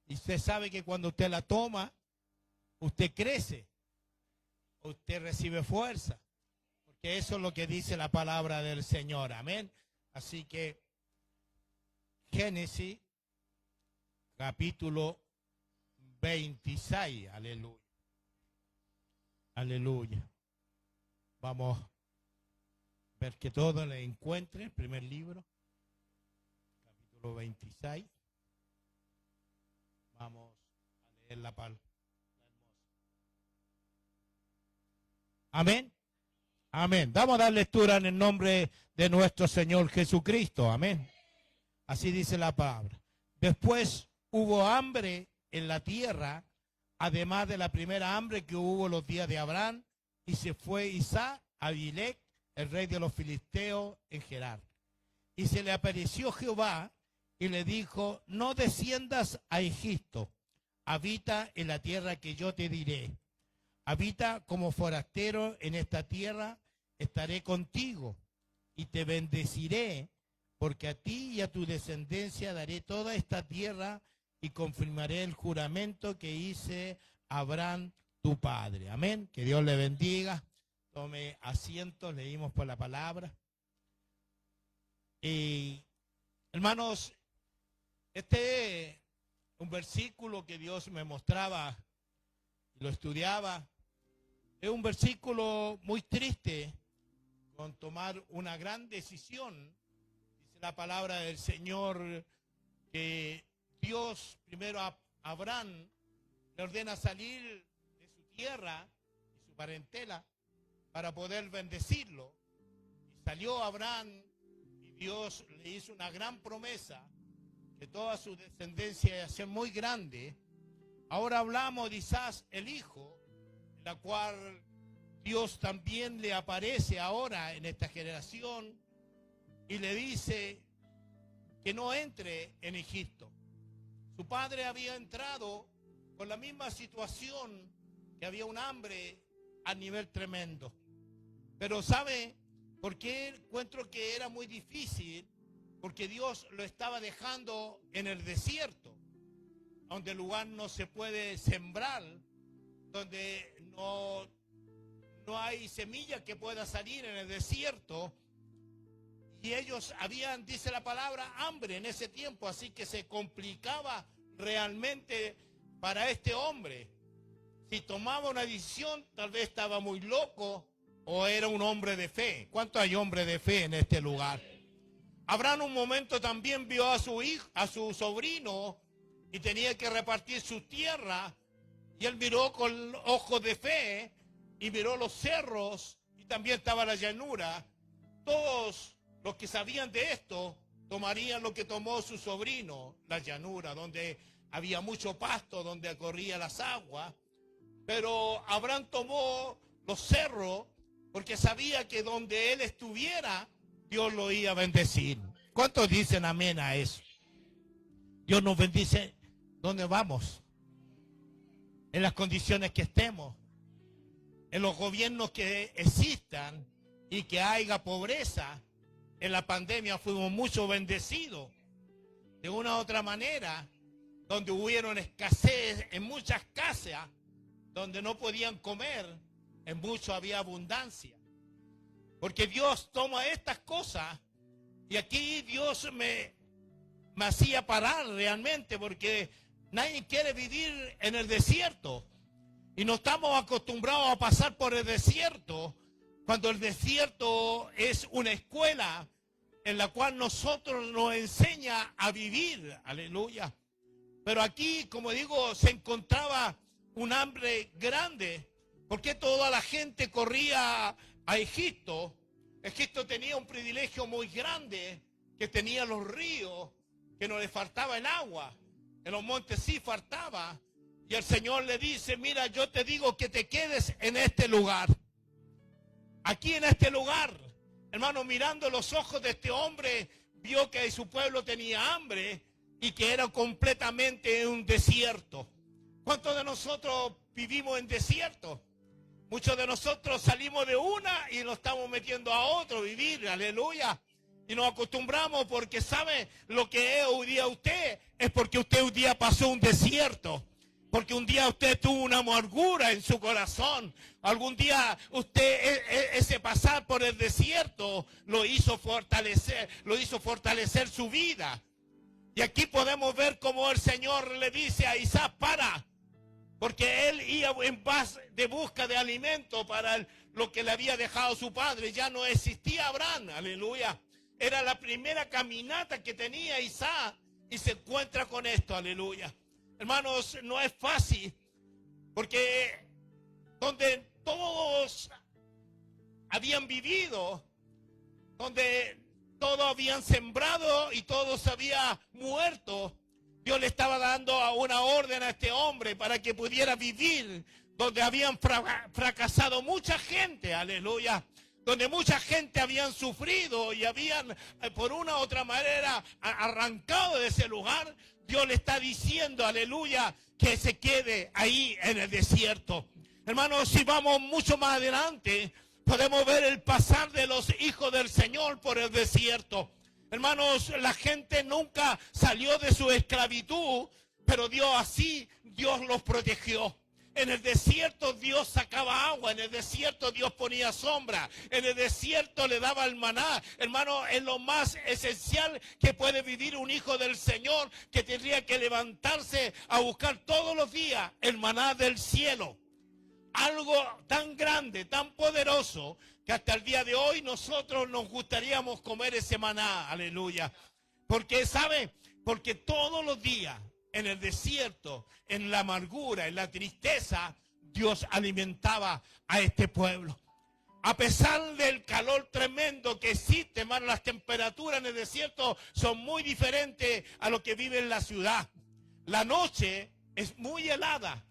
Y usted sabe que cuando usted la toma, usted crece, usted recibe fuerza, porque eso es lo que dice la palabra del Señor, amén. Así que Génesis capítulo 26, aleluya, aleluya. Vamos a ver que todo le encuentre, el primer libro, capítulo 26. Vamos a leer la palabra. Amén. Amén. Vamos a dar lectura en el nombre de nuestro Señor Jesucristo. Amén. Así dice la palabra. Después hubo hambre en la tierra, además de la primera hambre que hubo los días de Abraham, y se fue Isaac a Abimelec, el rey de los filisteos, en Gerar. Y se le apareció Jehová y le dijo: no desciendas a Egipto, habita en la tierra que yo te diré. Habita como forastero en esta tierra, estaré contigo y te bendeciré, porque a ti y a tu descendencia daré toda esta tierra y confirmaré el juramento que hice a Abraham tu padre. Amén. Que Dios le bendiga. Tome asiento, leímos por la palabra. Y hermanos, este es un versículo que Dios me mostraba y lo estudiaba. Es un versículo muy triste con tomar una gran decisión. Dice la palabra del Señor que Dios primero a Abraham le ordena salir de su tierra y su parentela para poder bendecirlo. Y salió Abraham y Dios le hizo una gran promesa que toda su descendencia iba a ser muy grande. Ahora hablamos de Isaac, el hijo, en la cual Dios también le aparece ahora en esta generación y le dice que no entre en Egipto. Su padre había entrado con la misma situación, que había un hambre a nivel tremendo. Pero ¿sabe por qué encuentro que era muy difícil? Porque Dios lo estaba dejando en el desierto, donde el lugar no se puede sembrar, donde no hay semilla que pueda salir en el desierto. Y ellos habían, dice la palabra, hambre en ese tiempo, así que se complicaba realmente para este hombre. Si tomaba una decisión, tal vez estaba muy loco o era un hombre de fe. ¿Cuántos hay hombres de fe en este lugar? Abraham un momento también vio a su hijo, a su sobrino, y tenía que repartir su tierra, y él miró con ojos de fe y miró los cerros y también estaba la llanura. Todos los que sabían de esto tomarían lo que tomó su sobrino, la llanura, donde había mucho pasto, donde corrían las aguas. Pero Abraham tomó los cerros porque sabía que donde él estuviera, Dios lo iba a bendecir. ¿Cuántos dicen amén a eso? Dios nos bendice donde vamos, en las condiciones que estemos, en los gobiernos que existan y que haya pobreza. En la pandemia fuimos mucho bendecidos. De una u otra manera, donde hubieron escasez en muchas casas, donde no podían comer, en mucho había abundancia. Porque Dios toma estas cosas y aquí Dios me hacía parar realmente, porque nadie quiere vivir en el desierto. Y no estamos acostumbrados a pasar por el desierto, cuando el desierto es una escuela en la cual nosotros nos enseña a vivir. Aleluya. Pero aquí, como digo, se encontraba un hambre grande, porque toda la gente corría a Egipto. Egipto tenía un privilegio muy grande, que tenía los ríos, que no le faltaba el agua. En los montes sí faltaba. Y el Señor le dice: mira, yo te digo que te quedes en este lugar. Aquí en este lugar, hermano, mirando los ojos de este hombre, vio que su pueblo tenía hambre y que era completamente un desierto. ¿Cuántos de nosotros vivimos en desierto? Muchos de nosotros salimos de una y nos estamos metiendo a otro vivir, aleluya. Y nos acostumbramos porque sabe lo que es hoy día usted. Es porque usted un día pasó un desierto. Porque un día usted tuvo una amargura en su corazón. Algún día usted ese pasar por el desierto lo hizo fortalecer su vida. Y aquí podemos ver cómo el Señor le dice a Isaac, para. Porque él iba en paz de busca de alimento para lo que le había dejado su padre. Ya no existía Abraham, aleluya. Era la primera caminata que tenía Isaac y se encuentra con esto, aleluya. Hermanos, no es fácil, porque donde todos habían vivido, donde todos habían sembrado y todos habían muerto, Dios le estaba dando una orden a este hombre para que pudiera vivir donde habían fracasado mucha gente, aleluya. Donde mucha gente habían sufrido y habían por una u otra manera arrancado de ese lugar. Dios le está diciendo, aleluya, que se quede ahí en el desierto. Hermanos, si vamos mucho más adelante, podemos ver el pasar de los hijos del Señor por el desierto. Hermanos, la gente nunca salió de su esclavitud, pero Dios los protegió. En el desierto Dios sacaba agua, en el desierto Dios ponía sombra, en el desierto le daba el maná. Hermano, es lo más esencial que puede vivir un hijo del Señor, que tendría que levantarse a buscar todos los días el maná del cielo. Algo tan grande, tan poderoso, que hasta el día de hoy nosotros nos gustaríamos comer ese maná, aleluya. Porque, ¿sabe? Porque todos los días, en el desierto, en la amargura, en la tristeza, Dios alimentaba a este pueblo. A pesar del calor tremendo que existe, hermano, las temperaturas en el desierto son muy diferentes a lo que vive en la ciudad. La noche es muy helada,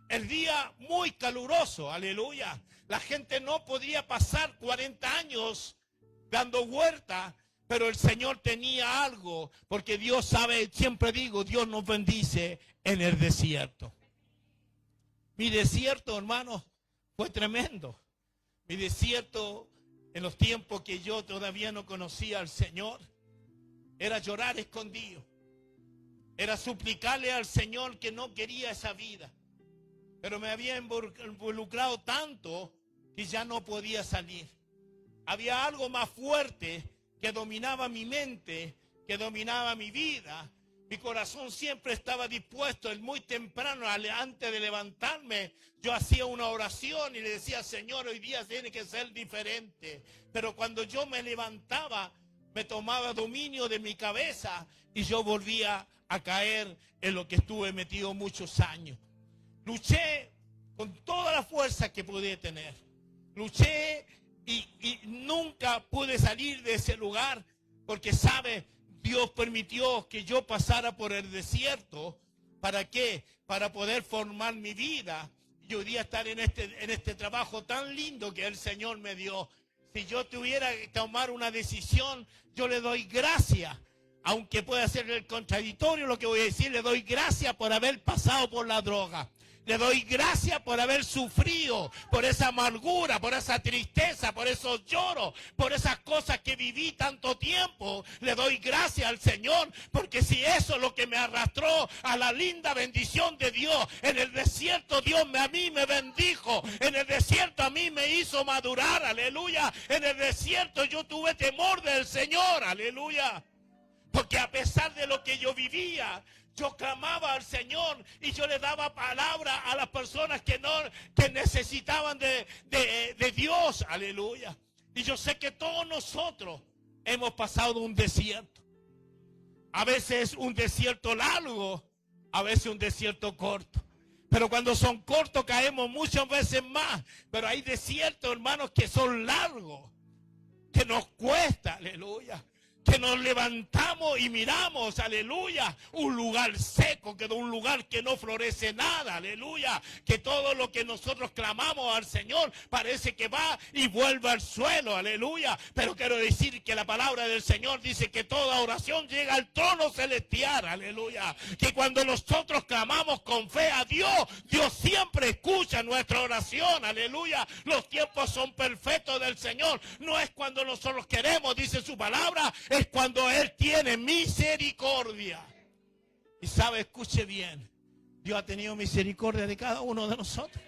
el día muy caluroso, aleluya. La gente no podría pasar 40 años dando vuelta. Pero el Señor tenía algo, porque Dios sabe, siempre digo, Dios nos bendice en el desierto. Mi desierto, hermanos, fue tremendo. Mi desierto, en los tiempos que yo todavía no conocía al Señor, era llorar escondido. Era suplicarle al Señor que no quería esa vida. Pero me había involucrado tanto que ya no podía salir. Había algo más fuerte que dominaba mi mente, que dominaba mi vida. Mi corazón siempre estaba dispuesto. Muy temprano, antes de levantarme, yo hacía una oración y le decía, Señor, hoy día tiene que ser diferente. Pero cuando yo me levantaba, me tomaba dominio de mi cabeza y yo volvía a caer en lo que estuve metido muchos años. Luché con toda la fuerza que pude tener. Luché y nunca pude salir de ese lugar, porque sabe, Dios permitió que yo pasara por el desierto. ¿Para qué? Para poder formar mi vida y hoy día estar en este trabajo tan lindo que el Señor me dio. Si yo tuviera que tomar una decisión, yo le doy gracias, aunque pueda ser el contradictorio lo que voy a decir. Le doy gracias por haber pasado por la droga. Le doy gracias por haber sufrido, por esa amargura, por esa tristeza, por esos lloros, por esas cosas que viví tanto tiempo. Le doy gracias al Señor, porque si eso es lo que me arrastró a la linda bendición de Dios, en el desierto Dios a mí me bendijo, en el desierto a mí me hizo madurar, aleluya. En el desierto yo tuve temor del Señor, aleluya. Porque a pesar de lo que yo vivía, yo clamaba al Señor y yo le daba palabra a las personas que necesitaban de Dios, aleluya. Y yo sé que todos nosotros hemos pasado un desierto. A veces un desierto largo, a veces un desierto corto. Pero cuando son cortos caemos muchas veces más. Pero hay desiertos, hermanos, que son largos, que nos cuesta, aleluya. Que nos levantamos y miramos, aleluya, un lugar seco, que de un lugar que no florece nada, aleluya, que todo lo que nosotros clamamos al Señor parece que va y vuelve al suelo, aleluya. Pero quiero decir que la palabra del Señor dice que toda oración llega al trono celestial, aleluya. Que cuando nosotros clamamos con fe a Dios, Dios siempre escucha escucha nuestra oración, aleluya. Los tiempos son perfectos del Señor. No es cuando nosotros queremos, dice su palabra, es cuando Él tiene misericordia. Y sabe, escuche bien, Dios ha tenido misericordia de cada uno de nosotros.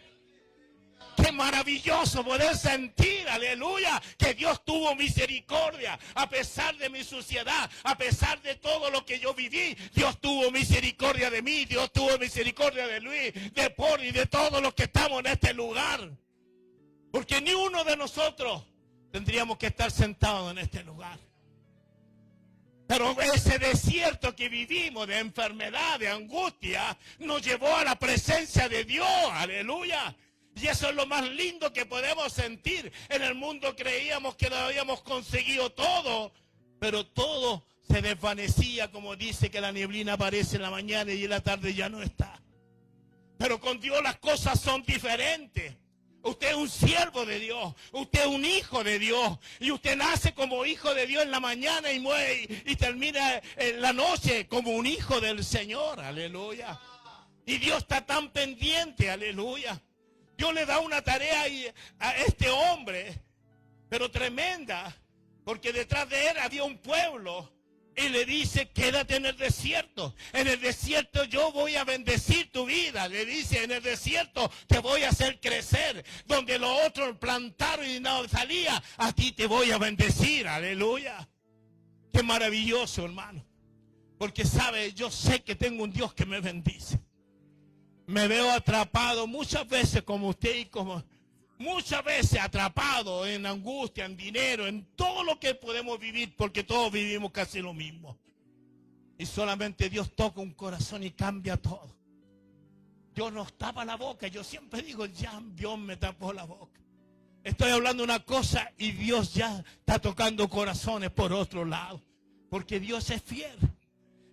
Qué maravilloso poder sentir, aleluya, que Dios tuvo misericordia. A pesar de mi suciedad, a pesar de todo lo que yo viví, Dios tuvo misericordia de mí, Dios tuvo misericordia de Luis, de Paul y de todos los que estamos en este lugar. Porque ni uno de nosotros tendríamos que estar sentados en este lugar. Pero ese desierto que vivimos de enfermedad, de angustia, nos llevó a la presencia de Dios, aleluya. Y eso es lo más lindo que podemos sentir. En el mundo creíamos que lo habíamos conseguido todo, pero todo se desvanecía, como dice que la neblina aparece en la mañana y en la tarde ya no está. Pero con Dios las cosas son diferentes. Usted es un siervo de Dios, usted es un hijo de Dios, y usted nace como hijo de Dios en la mañana y muere y termina en la noche como un hijo del Señor, aleluya. Y Dios está tan pendiente, aleluya. Dios le da una tarea a este hombre, pero tremenda, porque detrás de él había un pueblo. Y le dice, quédate en el desierto. En el desierto yo voy a bendecir tu vida. Le dice, en el desierto te voy a hacer crecer. Donde los otros plantaron y no salía, a ti te voy a bendecir. Aleluya. Qué maravilloso, hermano. Porque sabe, yo sé que tengo un Dios que me bendice. Me veo atrapado muchas veces como usted y como... Muchas veces atrapado en angustia, en dinero, en todo lo que podemos vivir, porque todos vivimos casi lo mismo. Y solamente Dios toca un corazón y cambia todo. Dios nos tapa la boca. Yo siempre digo, ya Dios me tapó la boca. Estoy hablando una cosa y Dios ya está tocando corazones por otro lado. Porque Dios es fiel.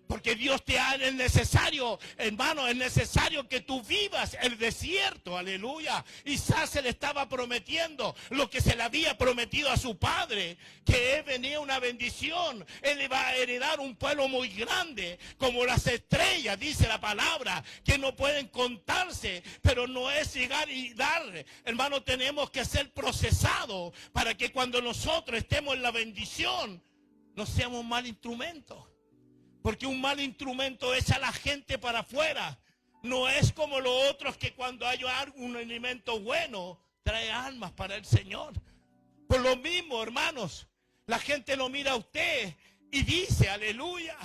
Porque Dios te ha, es necesario, hermano, es necesario que tú vivas el desierto, aleluya. Isaac se le estaba prometiendo lo que se le había prometido a su padre, que él venía una bendición, él iba a heredar un pueblo muy grande, como las estrellas, dice la palabra, que no pueden contarse, pero no es llegar y dar, hermano, tenemos que ser procesados para que cuando nosotros estemos en la bendición, no seamos un mal instrumento. Porque un mal instrumento echa a la gente para afuera. No es como los otros que cuando hay un alimento bueno, trae almas para el Señor. Por lo mismo, hermanos, la gente lo mira a usted y dice, aleluya,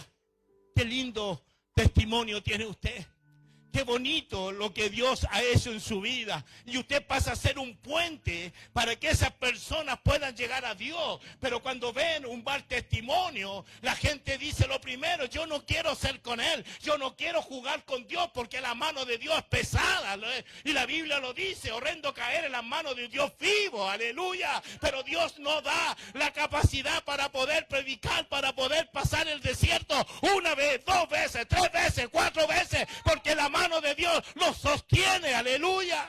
qué lindo testimonio tiene usted. Qué bonito lo que Dios ha hecho en su vida. Y usted pasa a ser un puente para que esas personas puedan llegar a Dios. Pero cuando ven un mal testimonio, la gente dice lo primero, yo no quiero ser con él. Yo no quiero jugar con Dios porque la mano de Dios es pesada. Y la Biblia lo dice, horrendo caer en las manos de Dios vivo. Aleluya. Pero Dios no da la capacidad para poder predicar, para poder pasar el desierto una vez, 2 veces, 3 veces, 4 veces. Porque la mano de Dios nos sostiene, aleluya.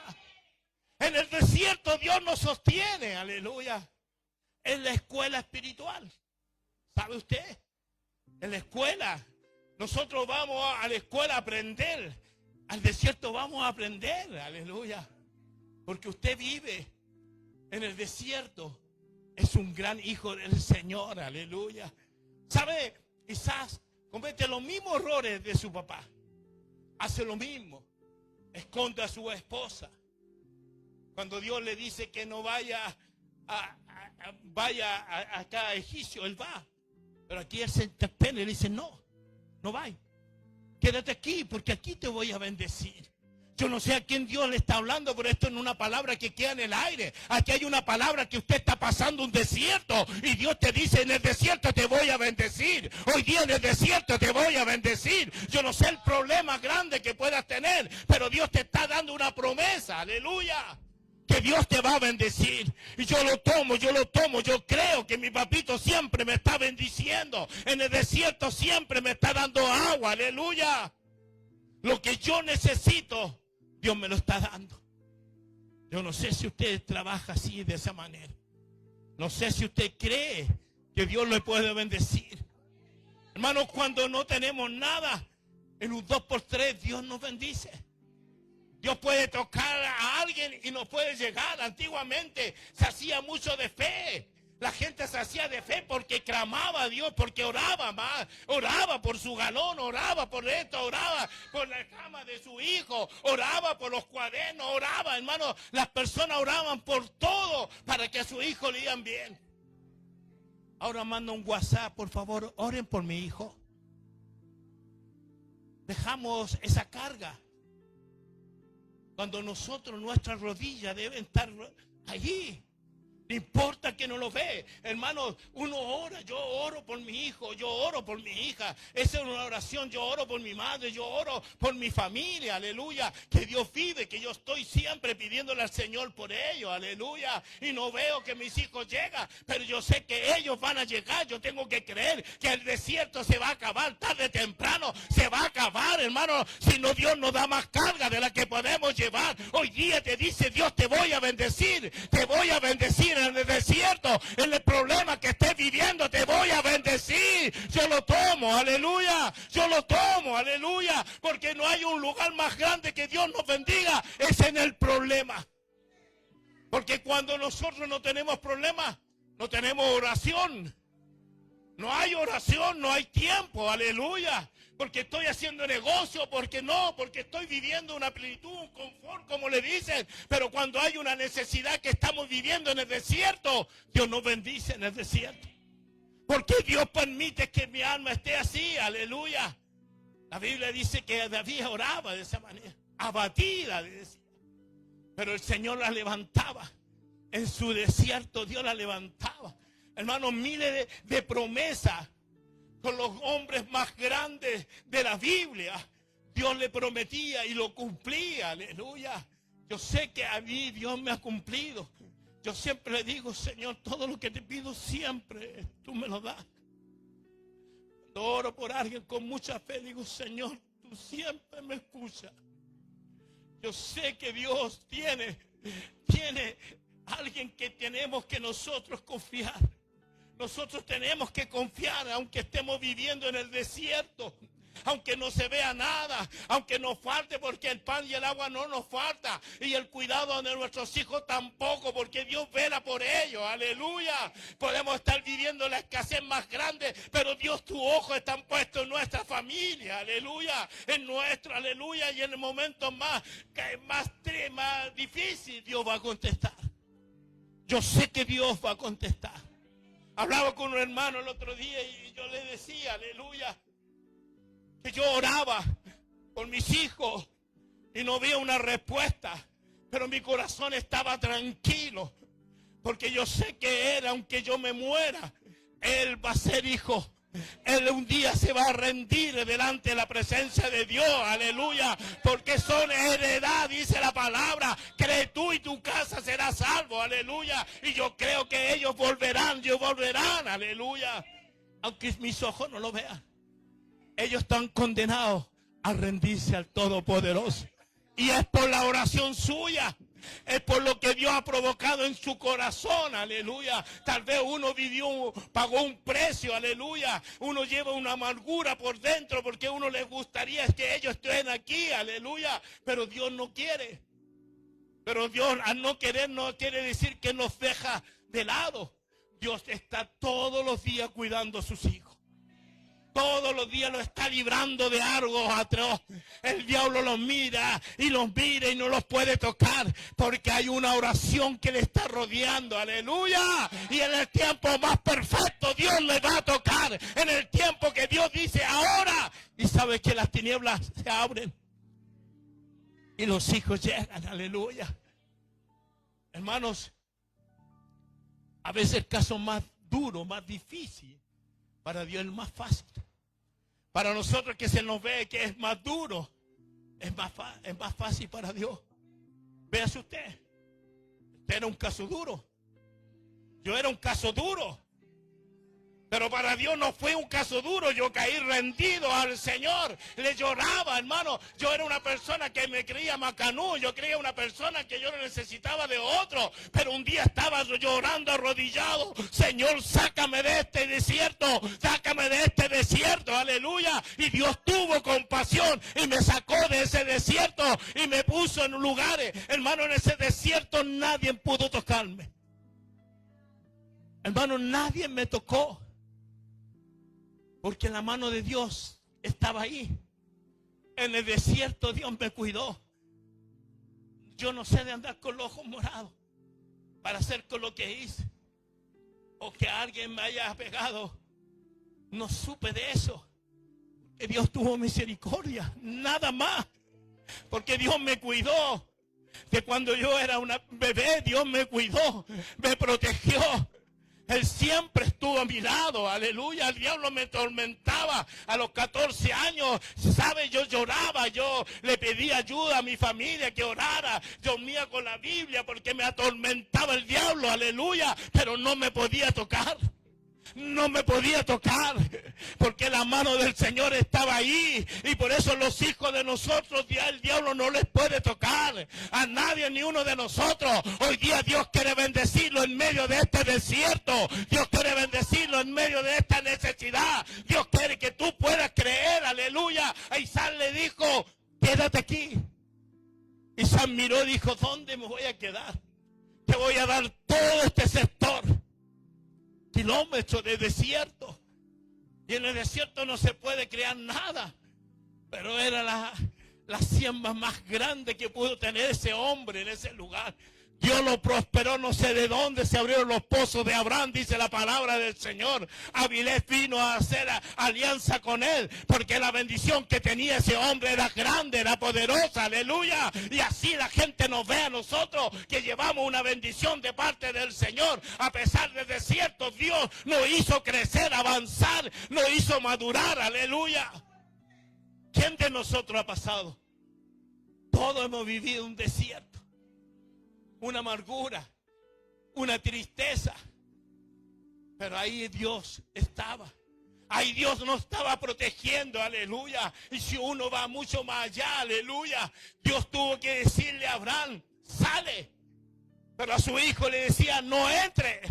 En el desierto Dios nos sostiene, aleluya. En la escuela espiritual, ¿sabe usted? En la escuela, nosotros vamos a la escuela a aprender. Al desierto vamos a aprender, aleluya. Porque usted vive en el desierto. Es un gran hijo del Señor, aleluya. ¿Sabe? Quizás comete los mismos errores de su papá. Hace lo mismo, esconde a su esposa. Cuando Dios le dice que no vaya acá a Egipcio, él va. Pero aquí él se interpone y le dice, no vaya. Quédate aquí porque aquí te voy a bendecir. Yo no sé a quién Dios le está hablando, pero esto no es una palabra que queda en el aire. Aquí hay una palabra que usted está pasando un desierto y Dios te dice, en el desierto te voy a bendecir. Hoy día en el desierto te voy a bendecir. Yo no sé el problema grande que puedas tener, pero Dios te está dando una promesa, aleluya. Que Dios te va a bendecir. Y yo lo tomo. Yo creo que mi papito siempre me está bendiciendo. En el desierto siempre me está dando agua, aleluya. Lo que yo necesito, Dios me lo está dando. Yo no sé si usted trabaja así, de esa manera. No sé si usted cree que Dios le puede bendecir. Hermanos, cuando no tenemos nada, en un 2x3 Dios nos bendice. Dios puede tocar a alguien y no puede llegar. Antiguamente se hacía mucho de fe. La gente se hacía de fe porque clamaba a Dios, porque oraba más, oraba por su galón, oraba por esto, oraba por la cama de su hijo, oraba por los cuadernos, oraba, hermano. Las personas oraban por todo para que a su hijo le iban bien. Ahora manda un WhatsApp, por favor, oren por mi hijo. Dejamos esa carga. Cuando nosotros, nuestras rodillas deben estar allí. No importa que no lo ve, hermano, uno ora, yo oro por mi hijo, yo oro por mi hija, esa es una oración, yo oro por mi madre, yo oro por mi familia, aleluya, que Dios vive, que yo estoy siempre pidiéndole al Señor por ellos, aleluya, y no veo que mis hijos llegan, pero yo sé que ellos van a llegar, yo tengo que creer que el desierto se va a acabar, tarde o temprano se va a acabar, hermano, si no Dios nos da más carga de la que podemos llevar. Hoy día te dice Dios, te voy a bendecir en el desierto, en el problema que estés viviendo, te voy a bendecir. Yo lo tomo, aleluya. Yo lo tomo, aleluya. Porque no hay un lugar más grande que Dios nos bendiga, es en el problema. Porque cuando nosotros no tenemos problemas, no tenemos oración. No hay oración, no hay tiempo, aleluya. Porque estoy haciendo negocio, porque estoy viviendo una plenitud, un confort, como le dicen. Pero cuando hay una necesidad que estamos viviendo en el desierto, Dios nos bendice en el desierto. Porque Dios permite que mi alma esté así, aleluya. La Biblia dice que David oraba de esa manera, abatida, decía. Pero el Señor la levantaba. En su desierto Dios la levantaba. Hermanos, miles de promesas con los hombres más grandes de la Biblia. Dios le prometía y lo cumplía, aleluya. Yo sé que a mí Dios me ha cumplido. Yo siempre le digo, Señor, todo lo que te pido siempre, tú me lo das. Cuando oro por alguien con mucha fe, digo, Señor, tú siempre me escuchas. Yo sé que Dios tiene alguien que tenemos que nosotros confiar. Nosotros tenemos que confiar, aunque estemos viviendo en el desierto, aunque no se vea nada, aunque nos falte, porque el pan y el agua no nos falta, y el cuidado de nuestros hijos tampoco, porque Dios vela por ellos, aleluya. Podemos estar viviendo la escasez más grande, pero Dios, tu ojo está puesto en nuestra familia, aleluya, en nuestro, aleluya, y en el momento más difícil, Dios va a contestar. Yo sé que Dios va a contestar. Hablaba con un hermano el otro día y yo le decía, aleluya, que yo oraba por mis hijos y no había una respuesta, pero mi corazón estaba tranquilo, porque yo sé que él, aunque yo me muera, él va a ser hijo. Él un día se va a rendir delante de la presencia de Dios, aleluya, porque son heredad, dice la palabra. Cree tú y tu casa será salvo, aleluya. Y yo creo que ellos volverán, aleluya. Aunque mis ojos no lo vean, ellos están condenados a rendirse al Todopoderoso. Y es por la oración suya. Es por lo que Dios ha provocado en su corazón, aleluya. Tal vez uno pagó un precio, aleluya. Uno lleva una amargura por dentro porque uno les gustaría que ellos estén aquí, aleluya. Pero Dios no quiere. Pero Dios, al no querer, no quiere decir que nos deja de lado. Dios está todos los días cuidando a sus hijos. Todos los días lo está librando de algo atroz. El diablo los mira y no los puede tocar, porque hay una oración que le está rodeando, aleluya. Y en el tiempo más perfecto Dios le va a tocar, en el tiempo que Dios dice ahora. Y sabe que las tinieblas se abren y los hijos llegan, aleluya. Hermanos, a veces el caso más duro, más difícil, para Dios es más fácil. Para nosotros que se nos ve que es más duro, es más fácil para Dios. Véase usted era un caso duro. Yo era un caso duro. Pero para Dios no fue un caso duro. Yo caí rendido al Señor. Le lloraba, hermano. Yo era una persona que me creía macanú. Yo creía una persona que yo no necesitaba de otro. Pero un día estaba llorando arrodillado. Señor, sácame de este desierto. Sácame de este desierto. Aleluya. Y Dios tuvo compasión y me sacó de ese desierto y me puso en lugares. Hermano, en ese desierto nadie pudo tocarme. Hermano, nadie me tocó. Porque la mano de Dios estaba ahí. En el desierto Dios me cuidó. Yo no sé de andar con los ojos morados para hacer con lo que hice. O que alguien me haya pegado. No supe de eso. Que Dios tuvo misericordia. Nada más. Porque Dios me cuidó. Que cuando yo era una bebé, Dios me cuidó. Me protegió. Él siempre estuvo a mi lado, aleluya. El diablo me atormentaba a los 14 años, ¿sabe? Yo lloraba, yo le pedía ayuda a mi familia que orara. Yo dormía con la Biblia porque me atormentaba el diablo, aleluya. Pero no me podía tocar. No me podía tocar porque la mano del Señor estaba ahí y por eso los hijos de nosotros ya el diablo no les puede tocar a nadie, ni uno de nosotros. Hoy día Dios quiere bendecirlo en medio de este desierto. Dios quiere bendecirlo en medio de esta necesidad. Dios quiere que tú puedas creer, aleluya. A Isaac le dijo, quédate aquí. Isaac miró y dijo, ¿dónde me voy a quedar? Te voy a dar todo este sector. Kilómetros de desierto. Y en el desierto no se puede crear nada. Pero era la siembra más grande que pudo tener ese hombre en ese lugar. Dios lo prosperó, no sé de dónde se abrieron los pozos de Abraham, dice la palabra del Señor. Avilés vino a hacer alianza con él, porque la bendición que tenía ese hombre era grande, era poderosa, aleluya. Y así la gente nos ve a nosotros, que llevamos una bendición de parte del Señor. A pesar de desiertos, Dios nos hizo crecer, avanzar, nos hizo madurar, aleluya. ¿Quién de nosotros ha pasado? Todos hemos vivido un desierto. Una amargura, una tristeza. Pero ahí Dios estaba. Ahí Dios nos estaba protegiendo, aleluya. Y si uno va mucho más allá, aleluya, Dios tuvo que decirle a Abraham, sale. Pero a su hijo le decía, no entre.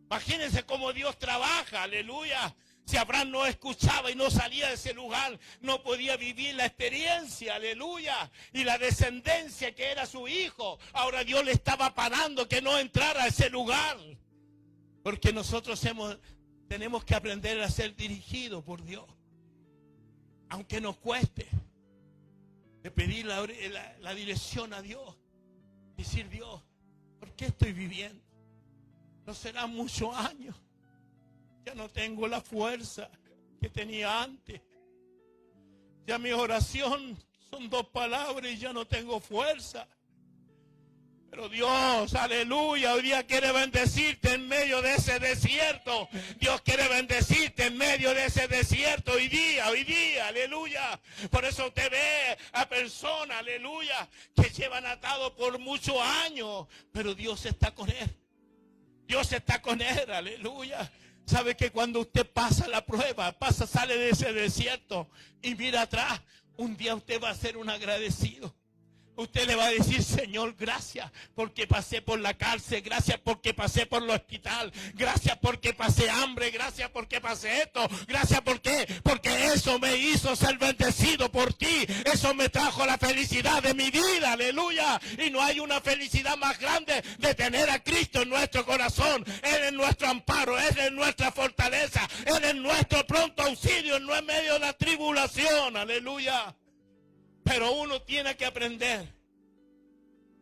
Imagínense cómo Dios trabaja, aleluya. Si Abraham no escuchaba y no salía de ese lugar, no podía vivir la experiencia, aleluya. Y la descendencia que era su hijo. Ahora Dios le estaba parando que no entrara a ese lugar. Porque nosotros tenemos que aprender a ser dirigidos por Dios. Aunque nos cueste. De pedir la dirección a Dios. Decir, Dios, ¿por qué estoy viviendo? No serán muchos años. Ya no tengo la fuerza que tenía antes. Ya mi oración son 2 palabras y ya no tengo fuerza. Pero Dios, aleluya, hoy día quiere bendecirte en medio de ese desierto. Dios quiere bendecirte en medio de ese desierto hoy día, aleluya. Por eso usted ve a personas, aleluya, que llevan atado por muchos años. Pero Dios está con él. Dios está con él, aleluya. Sabe que cuando usted pasa la prueba, sale de ese desierto y mira atrás, un día usted va a ser un agradecido. Usted le va a decir, Señor, gracias porque pasé por la cárcel, gracias porque pasé por el hospital, gracias porque pasé hambre, gracias porque pasé esto, gracias porque eso me hizo ser bendecido por ti, eso me trajo la felicidad de mi vida, aleluya. Y no hay una felicidad más grande de tener a Cristo en nuestro corazón. Él es nuestro amparo, Él es nuestra fortaleza, Él es nuestro pronto auxilio en medio de la tribulación, aleluya. Pero uno tiene que aprender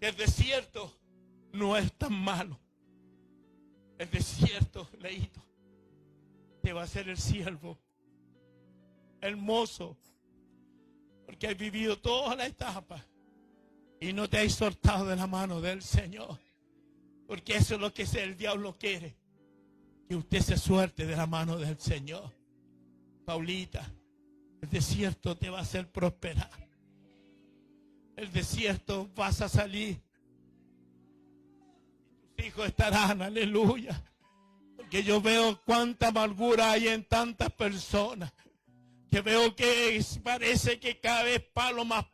que el desierto no es tan malo. El desierto, leído, te va a hacer el siervo hermoso, porque has vivido toda la etapa y no te has soltado de la mano del Señor. Porque eso es lo que el diablo quiere, que usted se suelte de la mano del Señor. Paulita, el desierto te va a hacer prosperar. El desierto vas a salir. Tus hijos estarán, aleluya. que yo veo cuánta amargura hay en tantas personas. Que veo que parece que cada vez palo, más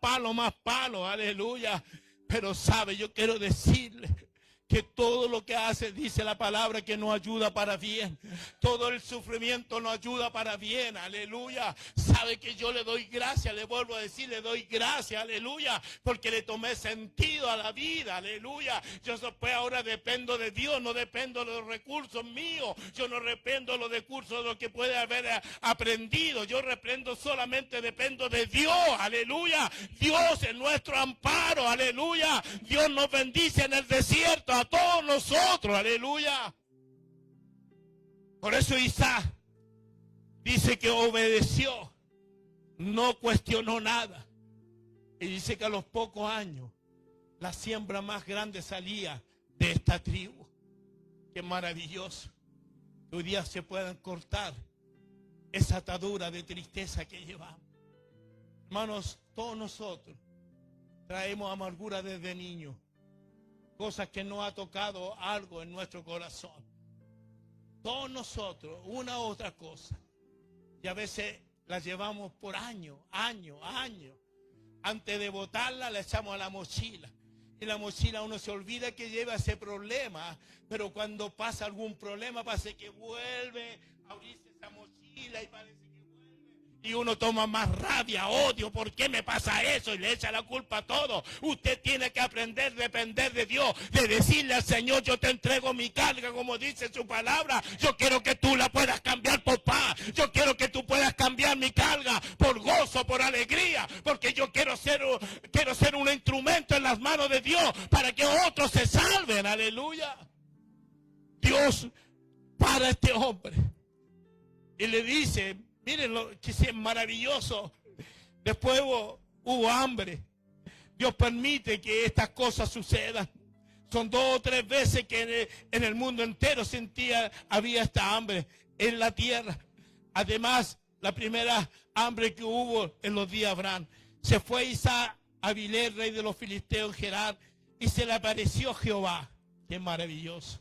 palo, aleluya. Pero sabe, yo quiero decirle que todo lo que hace, dice la palabra, que nos ayuda para bien. Todo el sufrimiento nos ayuda para bien, aleluya. Sabe que yo le doy gracias, le vuelvo a decir, le doy gracias, aleluya, porque le tomé sentido a la vida, aleluya. Yo después ahora dependo de Dios, no dependo de los recursos míos. Yo no dependo de los recursos de lo que puede haber aprendido. Yo solamente dependo de Dios, aleluya. Dios es nuestro amparo, aleluya. Dios nos bendice en el desierto a todos nosotros, aleluya. Por eso Isaac dice que obedeció, no cuestionó nada. Y dice que a los pocos años la siembra más grande salía de esta tribu. Qué maravilloso que hoy día se puedan cortar esa atadura de tristeza que llevamos. Hermanos, todos nosotros traemos amargura desde niños. Cosas que nos ha tocado algo en nuestro corazón. Todos nosotros, una u otra cosa. Y a veces la llevamos por años. Antes de botarla, la echamos a la mochila. Y la mochila uno se olvida que lleva ese problema. Pero cuando pasa algún problema, parece que vuelve a abrirse esa mochila y parece que y uno toma más rabia, odio, ¿por qué me pasa eso? Y le echa la culpa a todo. Usted tiene que aprender a depender de Dios, de decirle al Señor, yo te entrego mi carga, como dice su palabra. Yo quiero que tú la puedas cambiar por paz. Yo quiero que tú puedas cambiar mi carga por gozo, por alegría. Porque yo quiero ser un instrumento en las manos de Dios para que otros se salven. Aleluya. Dios para este hombre y le dice, miren lo que es maravilloso. Después hubo hambre. Dios permite que estas cosas sucedan. Son 2 o 3 veces que en el mundo entero había esta hambre en la tierra. Además, la primera hambre que hubo en los días de Abraham. Se fue Isaac a Abilés, rey de los filisteos, en Gerar, y se le apareció Jehová. Qué maravilloso.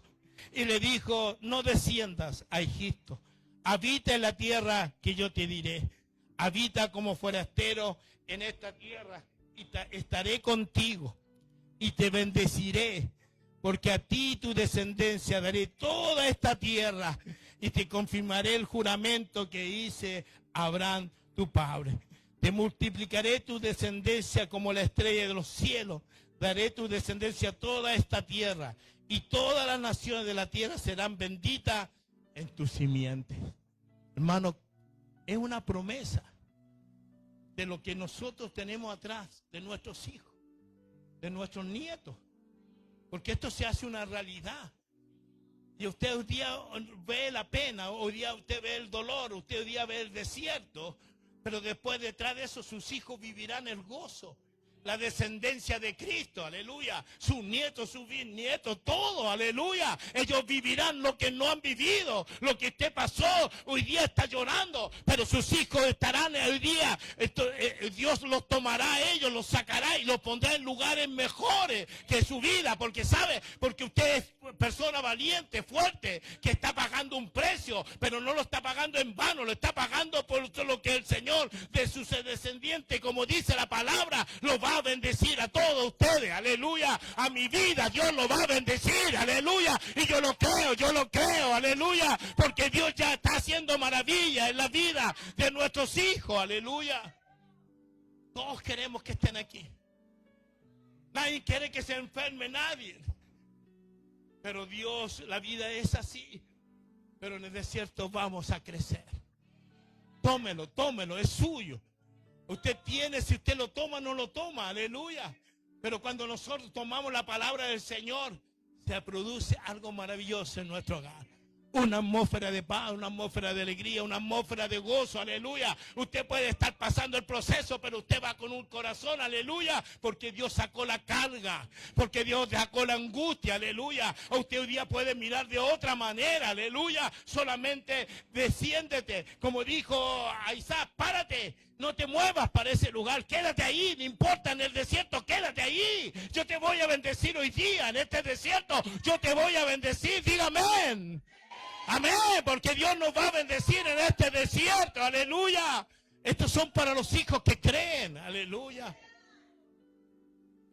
Y le dijo, no desciendas a Egipto. Habita en la tierra que yo te diré. Habita como forastero en esta tierra y estaré contigo y te bendeciré, porque a ti y tu descendencia daré toda esta tierra y te confirmaré el juramento que hice a Abraham tu padre. Te multiplicaré tu descendencia como la estrella de los cielos. Daré tu descendencia a toda esta tierra y todas las naciones de la tierra serán benditas en tu simiente. Hermano, es una promesa de lo que nosotros tenemos atrás, de nuestros hijos, de nuestros nietos, porque esto se hace una realidad. Y usted hoy día ve la pena, hoy día usted ve el dolor, usted hoy día ve el desierto, pero después detrás de eso sus hijos vivirán el gozo. La descendencia de Cristo, aleluya. Sus nietos, sus bisnietos, todo, aleluya. Ellos vivirán lo que no han vivido. Lo que usted pasó, hoy día está llorando, pero sus hijos estarán hoy día. Dios los tomará a ellos, los sacará y los pondrá en lugares mejores que su vida. Porque sabe, porque usted es persona valiente, fuerte, que está pagando un precio, pero no lo está pagando en vano, lo está pagando por lo que el Señor de sus descendientes, como dice la palabra, lo va a bendecir a todos ustedes, aleluya. A mi vida Dios lo va a bendecir, aleluya. Y yo lo creo, aleluya. Porque Dios ya está haciendo maravillas en la vida de nuestros hijos, aleluya. Todos queremos que estén aquí. Nadie quiere que se enferme, nadie. Pero Dios, la vida es así. Pero en el desierto vamos a crecer. Tómelo, es suyo. Usted tiene, si usted lo toma, no lo toma, aleluya. Pero cuando nosotros tomamos la palabra del Señor, se produce algo maravilloso en nuestro hogar. Una atmósfera de paz, una atmósfera de alegría, una atmósfera de gozo, aleluya. Usted puede estar pasando el proceso, pero usted va con un corazón, aleluya, porque Dios sacó la carga, porque Dios sacó la angustia, aleluya. Usted hoy día puede mirar de otra manera, aleluya. Solamente desciéndete, como dijo a Isaac, párate. No te muevas para ese lugar, quédate ahí, no importa en el desierto, quédate ahí. Yo te voy a bendecir hoy día en este desierto, yo te voy a bendecir, dígame. Amén, porque Dios nos va a bendecir en este desierto. Aleluya. Estos son para los hijos que creen. Aleluya.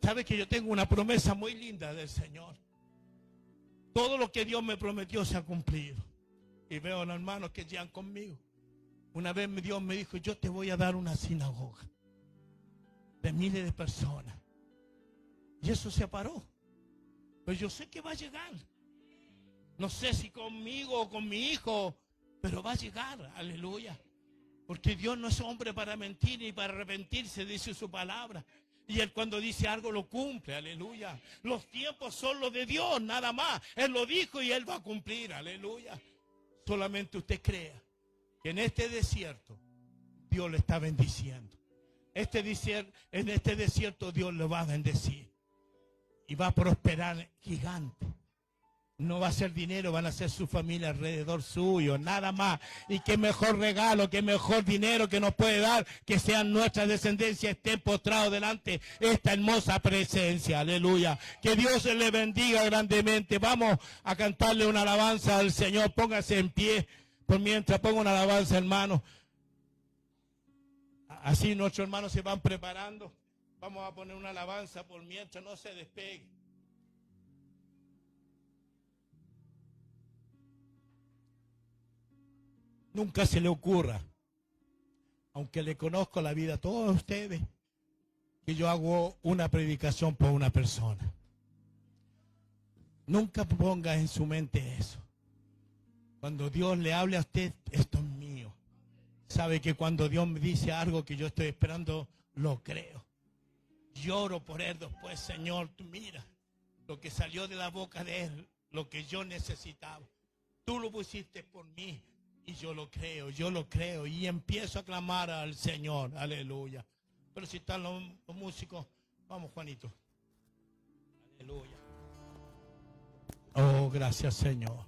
¿Sabe que yo tengo una promesa muy linda del Señor? Todo lo que Dios me prometió se ha cumplido. Y veo a los hermanos que llegan conmigo. Una vez Dios me dijo, yo te voy a dar una sinagoga de miles de personas. Y eso se paró. Pero yo sé que va a llegar. No sé si conmigo o con mi hijo, pero va a llegar. Aleluya. Porque Dios no es hombre para mentir ni para arrepentirse, dice su palabra. Y Él cuando dice algo lo cumple, aleluya. Los tiempos son los de Dios, nada más. Él lo dijo y Él va a cumplir, aleluya. Solamente usted crea que en este desierto Dios le está bendiciendo. En este desierto Dios le va a bendecir. Y va a prosperar gigante. No va a ser dinero, van a ser su familia alrededor suyo, nada más. Y qué mejor regalo, qué mejor dinero que nos puede dar, que sean nuestras descendencias estén postrados delante de esta hermosa presencia. Aleluya. Que Dios le bendiga grandemente. Vamos a cantarle una alabanza al Señor. Póngase en pie por mientras pongo una alabanza, hermano. Así nuestros hermanos se van preparando. Vamos a poner una alabanza por mientras, no se despegue. Nunca se le ocurra, aunque le conozco la vida a todos ustedes, que yo hago una predicación por una persona. Nunca ponga en su mente eso. Cuando Dios le hable a usted, esto es mío. Sabe que cuando Dios me dice algo que yo estoy esperando, lo creo. Lloro por él después, Señor, tú mira lo que salió de la boca de él, lo que yo necesitaba. Tú lo pusiste por mí. Y yo lo creo, y empiezo a clamar al Señor, aleluya. Pero si están los músicos, vamos, Juanito. Aleluya. Oh, gracias, Señor.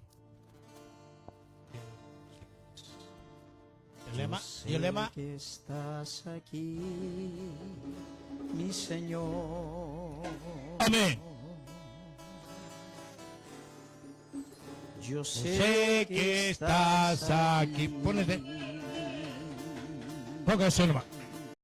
¿Y el lema? Que estás aquí, mi Señor. Amén. Yo sé que estás aquí. Póngase nomás.